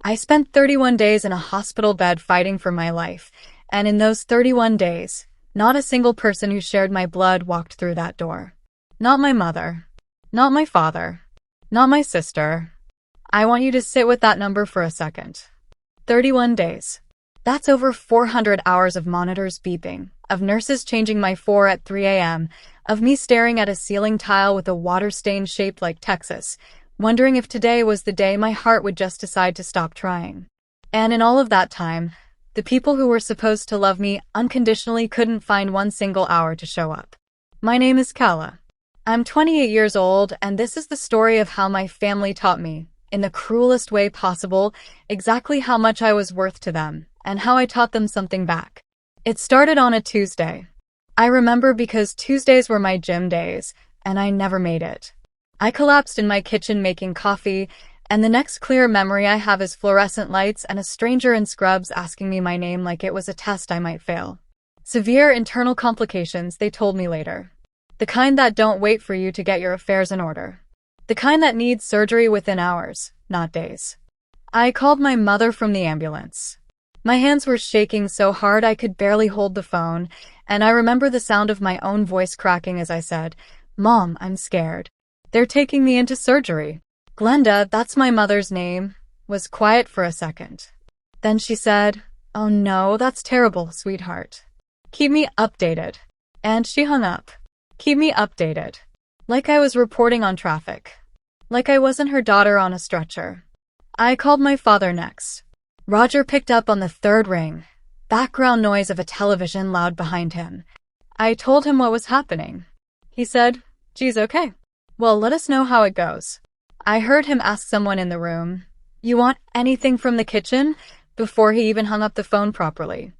I spent 31 days in a hospital bed fighting for my life, and in those 31 days, not a single person who shared my blood walked through that door. Not my mother. Not my father. Not my sister. I want you to sit with that number for a second. 31 days. That's over 400 hours of monitors beeping, of nurses changing my 4 at 3 a.m., of me staring at a ceiling tile with a water stain shaped like Texas, wondering if today was the day my heart would just decide to stop trying. And in all of that time, the people who were supposed to love me unconditionally couldn't find one single hour to show up. My name is Calla. I'm 28 years old, and this is the story of how my family taught me, in the cruelest way possible, exactly how much I was worth to them, and how I taught them something back. It started on a Tuesday. I remember because Tuesdays were my gym days, and I never made it. I collapsed in my kitchen making coffee, and the next clear memory I have is fluorescent lights and a stranger in scrubs asking me my name like it was a test I might fail. Severe internal complications, they told me later. The kind that don't wait for you to get your affairs in order. The kind that needs surgery within hours, not days. I called my mother from the ambulance. My hands were shaking so hard I could barely hold the phone, and I remember the sound of my own voice cracking as I said, "Mom, I'm scared. They're taking me into surgery." Glenda, that's my mother's name, was quiet for a second. Then she said, "Oh no, that's terrible, sweetheart. Keep me updated." And she hung up. Keep me updated. Like I was reporting on traffic. Like I wasn't her daughter on a stretcher. I called my father next. Roger picked up on the third ring. Background noise of a television loud behind him. I told him what was happening. He said, "Geez, okay. Well, let us know how it goes." I heard him ask someone in the room, "You want anything from the kitchen?" before he even hung up the phone properly.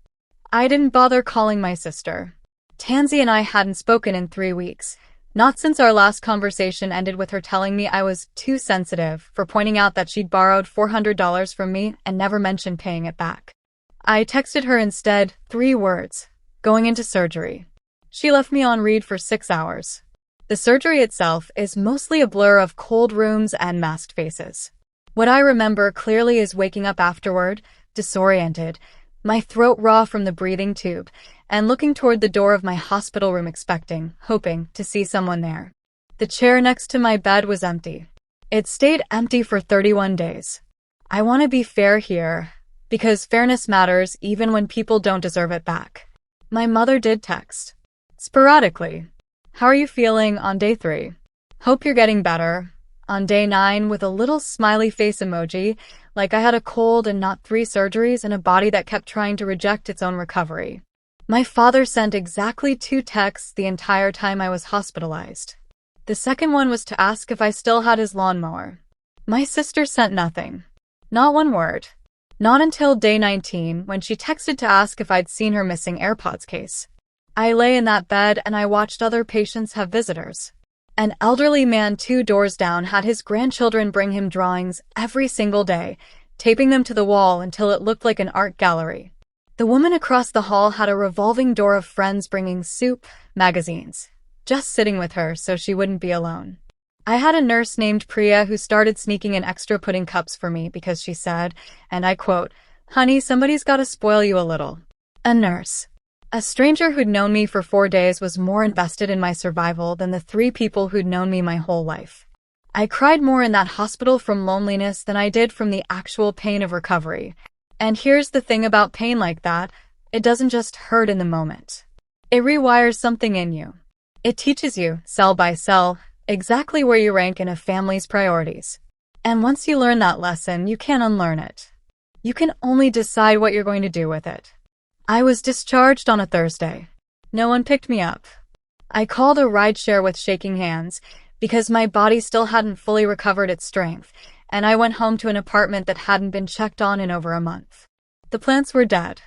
I didn't bother calling my sister. Tansy and I hadn't spoken in 3 weeks, not since our last conversation ended with her telling me I was too sensitive for pointing out that she'd borrowed $400 from me and never mentioned paying it back. I texted her instead 3 words, "Going into surgery." She left me on read for 6 hours. The surgery itself is mostly a blur of cold rooms and masked faces. What I remember clearly is waking up afterward, disoriented, my throat raw from the breathing tube, and looking toward the door of my hospital room expecting, hoping, to see someone there. The chair next to my bed was empty. It stayed empty for 31 days. I want to be fair here, because fairness matters even when people don't deserve it back. My mother did text. Sporadically. "How are you feeling on day 3? Hope you're getting better." On day 9 with a little smiley face emoji, like I had a cold and not 3 surgeries and a body that kept trying to reject its own recovery. My father sent exactly 2 texts the entire time I was hospitalized. The second one was to ask if I still had his lawnmower. My sister sent nothing. Not one word. Not until day 19 when she texted to ask if I'd seen her missing AirPods case. I lay in that bed and I watched other patients have visitors. An elderly man 2 doors down had his grandchildren bring him drawings every single day, taping them to the wall until it looked like an art gallery. The woman across the hall had a revolving door of friends bringing soup, magazines, just sitting with her so she wouldn't be alone. I had a nurse named Priya who started sneaking in extra pudding cups for me because she said, and I quote, "Honey, somebody's gotta spoil you a little." A nurse. A stranger who'd known me for 4 days was more invested in my survival than the 3 people who'd known me my whole life. I cried more in that hospital from loneliness than I did from the actual pain of recovery. And here's the thing about pain like that, it doesn't just hurt in the moment. It rewires something in you. It teaches you, cell by cell, exactly where you rank in a family's priorities. And once you learn that lesson, you can't unlearn it. You can only decide what you're going to do with it. I was discharged on a Thursday. No one picked me up. I called a rideshare with shaking hands because my body still hadn't fully recovered its strength, and I went home to an apartment that hadn't been checked on in over a month. The plants were dead.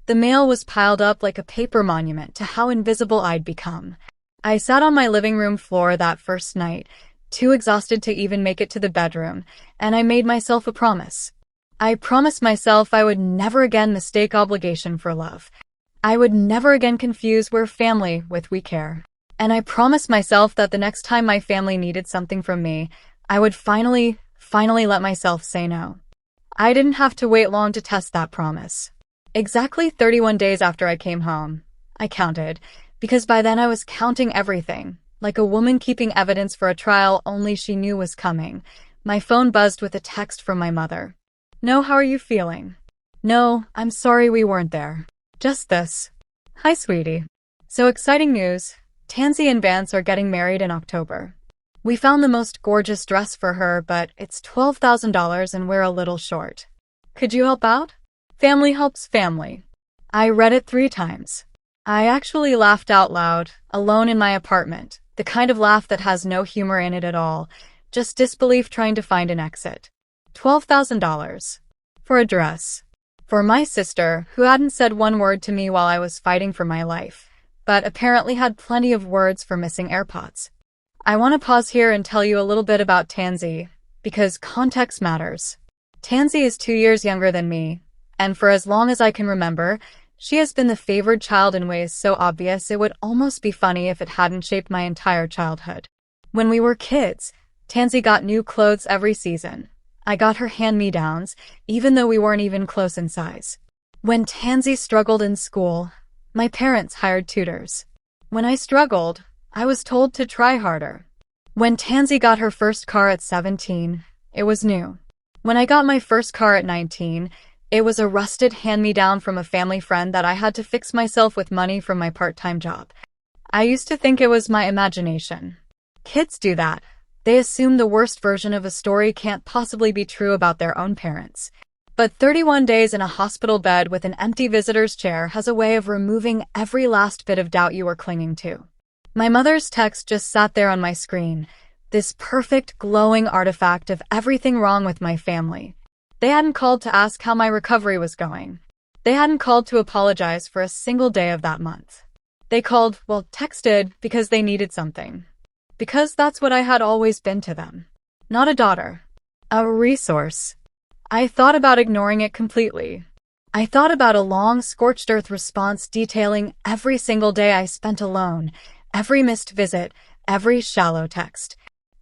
The mail was piled up like a paper monument to how invisible I'd become. I sat on my living room floor that first night, too exhausted to even make it to the bedroom, and I made myself a promise. I promised myself I would never again mistake obligation for love. I would never again confuse we're family with we care. And I promised myself that the next time my family needed something from me, I would finally let myself say no. I didn't have to wait long to test that promise. Exactly 31 days after I came home, I counted, because by then I was counting everything, like a woman keeping evidence for a trial only she knew was coming. My phone buzzed with a text from my mother. "No, how are you feeling?" "No, I'm sorry we weren't there. Just this." "Hi, sweetie. So exciting news. Tansy and Vance are getting married in October. We found the most gorgeous dress for her, but it's $12,000 and we're a little short. Could you help out?" Family helps family. I read it 3 times. I actually laughed out loud, alone in my apartment, the kind of laugh that has no humor in it at all, just disbelief trying to find an exit. $12,000. For a dress. For my sister, who hadn't said one word to me while I was fighting for my life, but apparently had plenty of words for missing AirPods. I want to pause here and tell you a little bit about Tansy, because context matters. Tansy is 2 years younger than me, and for as long as I can remember, she has been the favored child in ways so obvious it would almost be funny if it hadn't shaped my entire childhood. When we were kids, Tansy got new clothes every season. I got her hand-me-downs, even though we weren't even close in size. When Tansy struggled in school, my parents hired tutors. When I struggled, I was told to try harder. When Tansy got her first car at 17, it was new. When I got my first car at 19, it was a rusted hand-me-down from a family friend that I had to fix myself with money from my part-time job. I used to think it was my imagination. Kids do that. They assume the worst version of a story can't possibly be true about their own parents. But 31 days in a hospital bed with an empty visitor's chair has a way of removing every last bit of doubt you were clinging to. My mother's text just sat there on my screen, this perfect, glowing artifact of everything wrong with my family. They hadn't called to ask how my recovery was going. They hadn't called to apologize for a single day of that month. They texted because they needed something. Because that's what I had always been to them. Not a daughter. A resource. I thought about ignoring it completely. I thought about a long, scorched earth response detailing every single day I spent alone, every missed visit, every shallow text.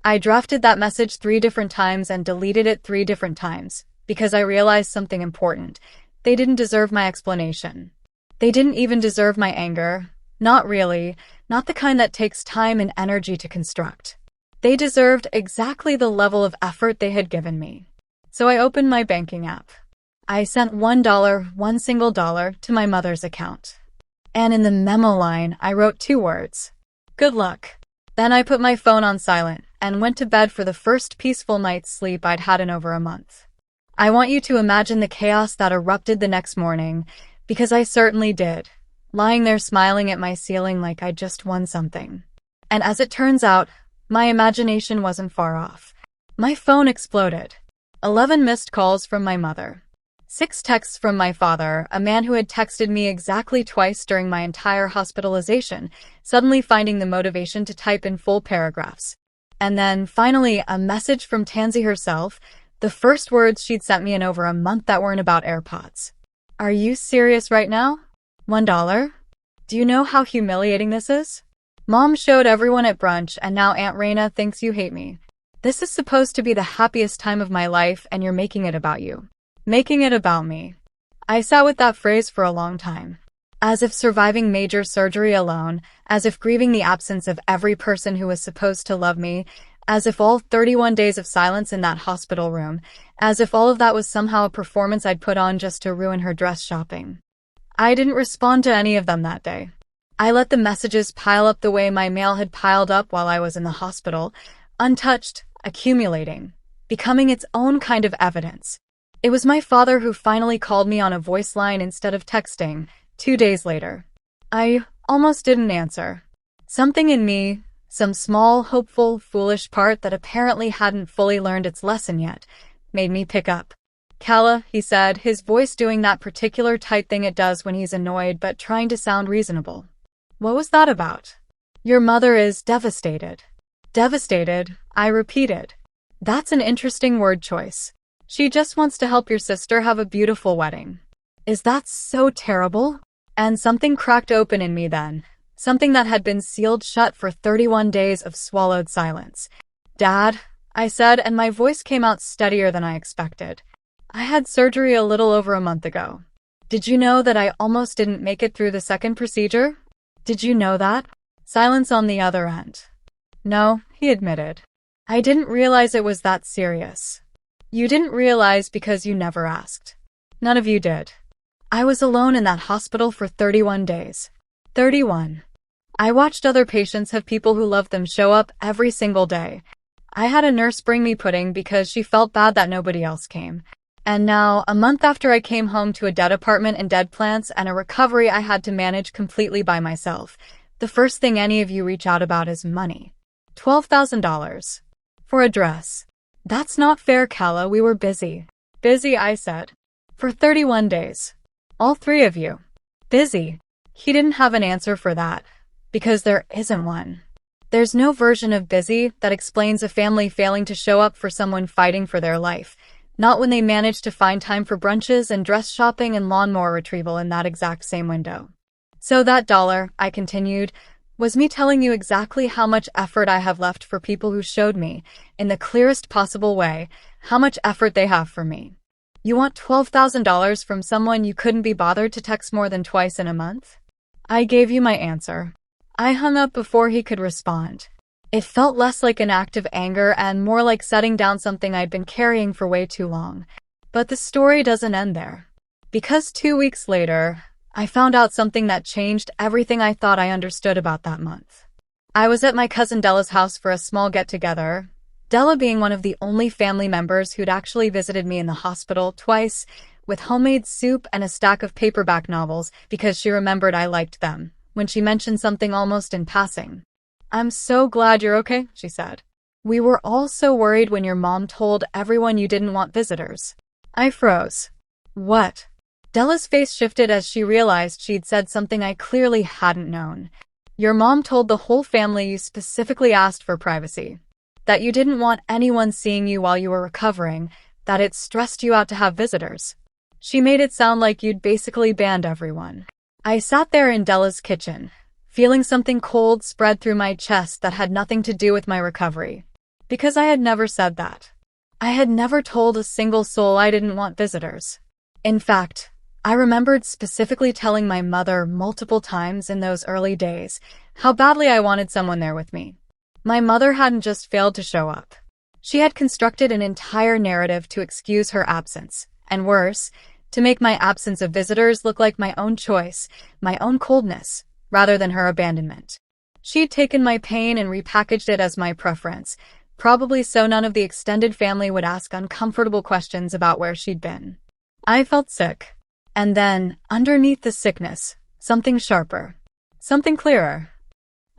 I drafted that message 3 different times and deleted it 3 different times, because I realized something important. They didn't deserve my explanation. They didn't even deserve my anger. Not really. Not the kind that takes time and energy to construct. They deserved exactly the level of effort they had given me. So I opened my banking app. I sent $1, one single dollar, to my mother's account. And in the memo line, I wrote 2 words. Good luck. Then I put my phone on silent and went to bed for the first peaceful night's sleep I'd had in over a month. I want you to imagine the chaos that erupted the next morning, because I certainly did, lying there smiling at my ceiling like I'd just won something. And as it turns out, my imagination wasn't far off. My phone exploded. 11 missed calls from my mother. 6 texts from my father, a man who had texted me exactly twice during my entire hospitalization, suddenly finding the motivation to type in full paragraphs. And then, finally, a message from Tansy herself, the first words she'd sent me in over a month that weren't about AirPods. Are you serious right now? $1? Do you know how humiliating this is? Mom showed everyone at brunch and now Aunt Raina thinks you hate me. This is supposed to be the happiest time of my life and you're making it about you. Making it about me. I sat with that phrase for a long time. As if surviving major surgery alone, as if grieving the absence of every person who was supposed to love me, as if all 31 days of silence in that hospital room, as if all of that was somehow a performance I'd put on just to ruin her dress shopping. I didn't respond to any of them that day. I let the messages pile up the way my mail had piled up while I was in the hospital, untouched, accumulating, becoming its own kind of evidence. It was my father who finally called me on a voice line instead of texting, 2 days later. I almost didn't answer. Something in me, some small, hopeful, foolish part that apparently hadn't fully learned its lesson yet, made me pick up. Calla, he said, his voice doing that particular tight thing it does when he's annoyed but trying to sound reasonable. What was that about? Your mother is devastated. Devastated, I repeated. That's an interesting word choice. She just wants to help your sister have a beautiful wedding. Is that so terrible? And something cracked open in me then. Something that had been sealed shut for 31 days of swallowed silence. Dad, I said, and my voice came out steadier than I expected. I had surgery a little over a month ago. Did you know that I almost didn't make it through the second procedure? Did you know that? Silence on the other end. No, he admitted. I didn't realize it was that serious. You didn't realize because you never asked. None of you did. I was alone in that hospital for 31 days. 31. I watched other patients have people who loved them show up every single day. I had a nurse bring me pudding because she felt bad that nobody else came. And now, a month after I came home to a dead apartment and dead plants and a recovery I had to manage completely by myself, the first thing any of you reach out about is money. $12,000. For a dress. That's not fair, Calla. We were busy. Busy, I said. For 31 days. All three of you. Busy. He didn't have an answer for that. Because there isn't one. There's no version of busy that explains a family failing to show up for someone fighting for their life. Not when they manage to find time for brunches and dress shopping and lawnmower retrieval in that exact same window. So that dollar, I continued, was me telling you exactly how much effort I have left for people who showed me, in the clearest possible way, how much effort they have for me. You want $12,000 from someone you couldn't be bothered to text more than twice in a month? I gave you my answer. I hung up before he could respond. It felt less like an act of anger and more like setting down something I'd been carrying for way too long. But the story doesn't end there. Because 2 weeks later, I found out something that changed everything I thought I understood about that month. I was at my cousin Della's house for a small get-together, Della being one of the only family members who'd actually visited me in the hospital twice, with homemade soup and a stack of paperback novels because she remembered I liked them, when she mentioned something almost in passing. "I'm so glad you're okay," she said. "We were all so worried when your mom told everyone you didn't want visitors." I froze. What? Della's face shifted as she realized she'd said something I clearly hadn't known. Your mom told the whole family you specifically asked for privacy. That you didn't want anyone seeing you while you were recovering, that it stressed you out to have visitors. She made it sound like you'd basically banned everyone. I sat there in Della's kitchen, feeling something cold spread through my chest that had nothing to do with my recovery. Because I had never said that. I had never told a single soul I didn't want visitors. In fact, I remembered specifically telling my mother multiple times in those early days how badly I wanted someone there with me. My mother hadn't just failed to show up. She had constructed an entire narrative to excuse her absence, and worse, to make my absence of visitors look like my own choice, my own coldness, rather than her abandonment. She'd taken my pain and repackaged it as my preference, probably so none of the extended family would ask uncomfortable questions about where she'd been. I felt sick. And then, underneath the sickness, something sharper. Something clearer.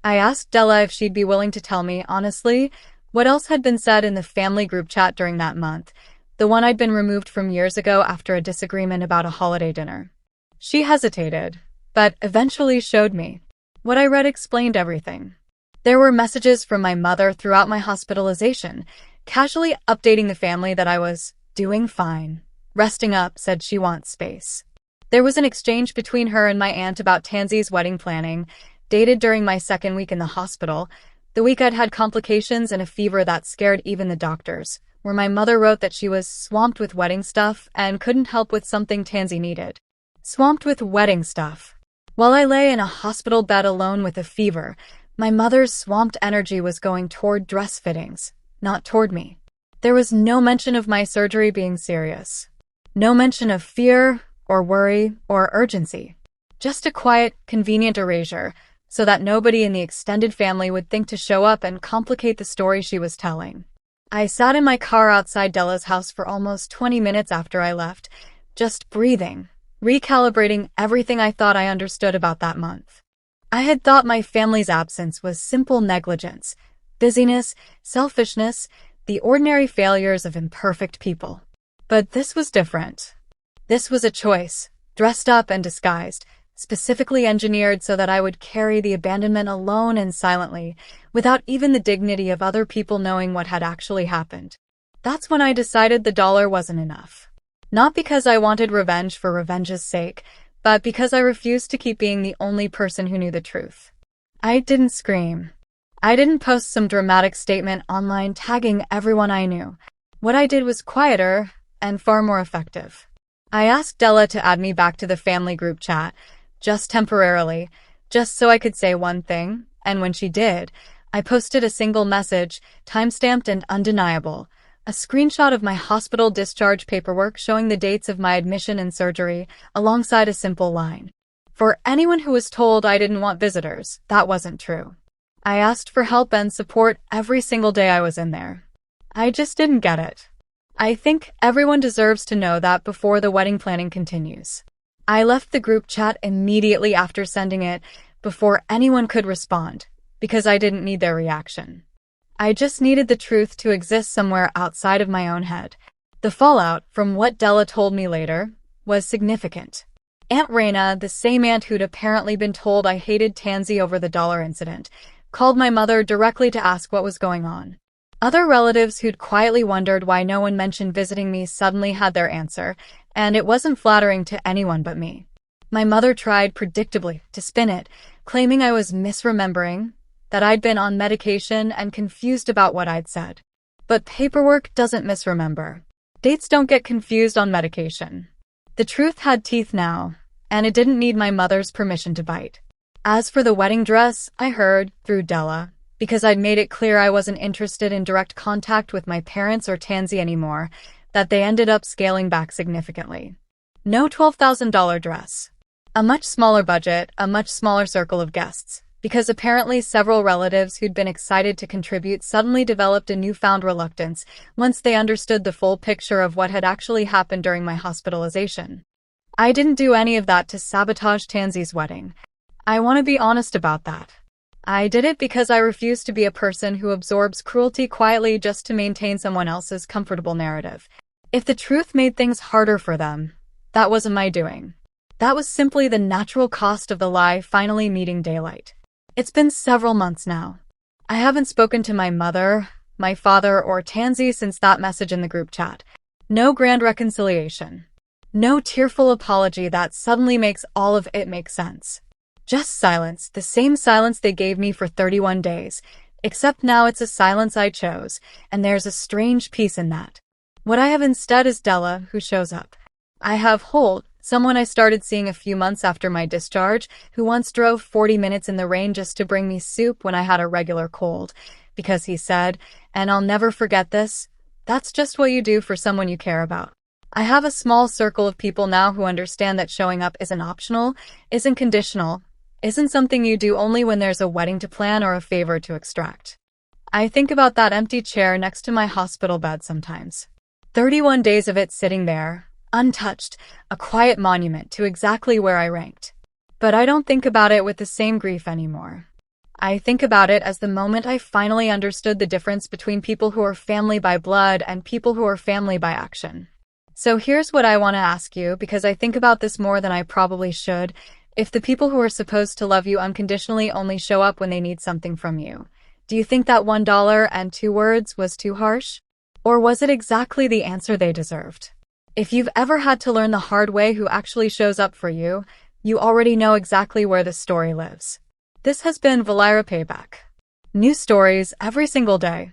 I asked Della if she'd be willing to tell me, honestly, what else had been said in the family group chat during that month, the one I'd been removed from years ago after a disagreement about a holiday dinner. She hesitated, but eventually showed me. What I read explained everything. There were messages from my mother throughout my hospitalization, casually updating the family that I was doing fine. Resting up, said she wants space. There was an exchange between her and my aunt about Tansy's wedding planning, dated during my second week in the hospital, the week I'd had complications and a fever that scared even the doctors, where my mother wrote that she was swamped with wedding stuff and couldn't help with something Tansy needed. Swamped with wedding stuff. While I lay in a hospital bed alone with a fever, my mother's swamped energy was going toward dress fittings, not toward me. There was no mention of my surgery being serious. No mention of fear, or worry, or urgency. Just a quiet, convenient erasure, so that nobody in the extended family would think to show up and complicate the story she was telling. I sat in my car outside Della's house for almost 20 minutes after I left, just breathing, recalibrating everything I thought I understood about that month. I had thought my family's absence was simple negligence, busyness, selfishness, the ordinary failures of imperfect people. But this was different. This was a choice, dressed up and disguised, specifically engineered so that I would carry the abandonment alone and silently, without even the dignity of other people knowing what had actually happened. That's when I decided the dollar wasn't enough. Not because I wanted revenge for revenge's sake, but because I refused to keep being the only person who knew the truth. I didn't scream. I didn't post some dramatic statement online tagging everyone I knew. What I did was quieter, and far more effective. I asked Della to add me back to the family group chat, just temporarily, just so I could say one thing, and when she did, I posted a single message, timestamped and undeniable, a screenshot of my hospital discharge paperwork showing the dates of my admission and surgery, alongside a simple line. For anyone who was told I didn't want visitors, that wasn't true. I asked for help and support every single day I was in there. I just didn't get it. I think everyone deserves to know that before the wedding planning continues. I left the group chat immediately after sending it, before anyone could respond, because I didn't need their reaction. I just needed the truth to exist somewhere outside of my own head. The fallout, from what Della told me later, was significant. Aunt Raina, the same aunt who'd apparently been told I hated Tansy over the dollar incident, called my mother directly to ask what was going on. Other relatives who'd quietly wondered why no one mentioned visiting me suddenly had their answer, and it wasn't flattering to anyone but me. My mother tried, predictably, to spin it, claiming I was misremembering, that I'd been on medication and confused about what I'd said. But paperwork doesn't misremember. Dates don't get confused on medication. The truth had teeth now, and it didn't need my mother's permission to bite. As for the wedding dress, I heard, through Della, because I'd made it clear I wasn't interested in direct contact with my parents or Tansy anymore, that they ended up scaling back significantly. No $12,000 dress. A much smaller budget, a much smaller circle of guests, because apparently several relatives who'd been excited to contribute suddenly developed a newfound reluctance once they understood the full picture of what had actually happened during my hospitalization. I didn't do any of that to sabotage Tansy's wedding. I want to be honest about that. I did it because I refuse to be a person who absorbs cruelty quietly just to maintain someone else's comfortable narrative. If the truth made things harder for them, that wasn't my doing. That was simply the natural cost of the lie finally meeting daylight. It's been several months now. I haven't spoken to my mother, my father, or Tansy since that message in the group chat. No grand reconciliation. No tearful apology that suddenly makes all of it make sense. Just silence, the same silence they gave me for 31 days, except now it's a silence I chose, and there's a strange peace in that. What I have instead is Della, who shows up. I have Holt, someone I started seeing a few months after my discharge, who once drove 40 minutes in the rain just to bring me soup when I had a regular cold, because he said, and I'll never forget this, that's just what you do for someone you care about. I have a small circle of people now who understand that showing up isn't optional, isn't conditional, isn't something you do only when there's a wedding to plan or a favor to extract. I think about that empty chair next to my hospital bed sometimes. 31 days of it sitting there, untouched, a quiet monument to exactly where I ranked. But I don't think about it with the same grief anymore. I think about it as the moment I finally understood the difference between people who are family by blood and people who are family by action. So here's what I want to ask you, because I think about this more than I probably should. If the people who are supposed to love you unconditionally only show up when they need something from you, do you think that $1 and 2 words was too harsh? Or was it exactly the answer they deserved? If you've ever had to learn the hard way who actually shows up for you, you already know exactly where the story lives. This has been Velyra Payback. New stories every single day.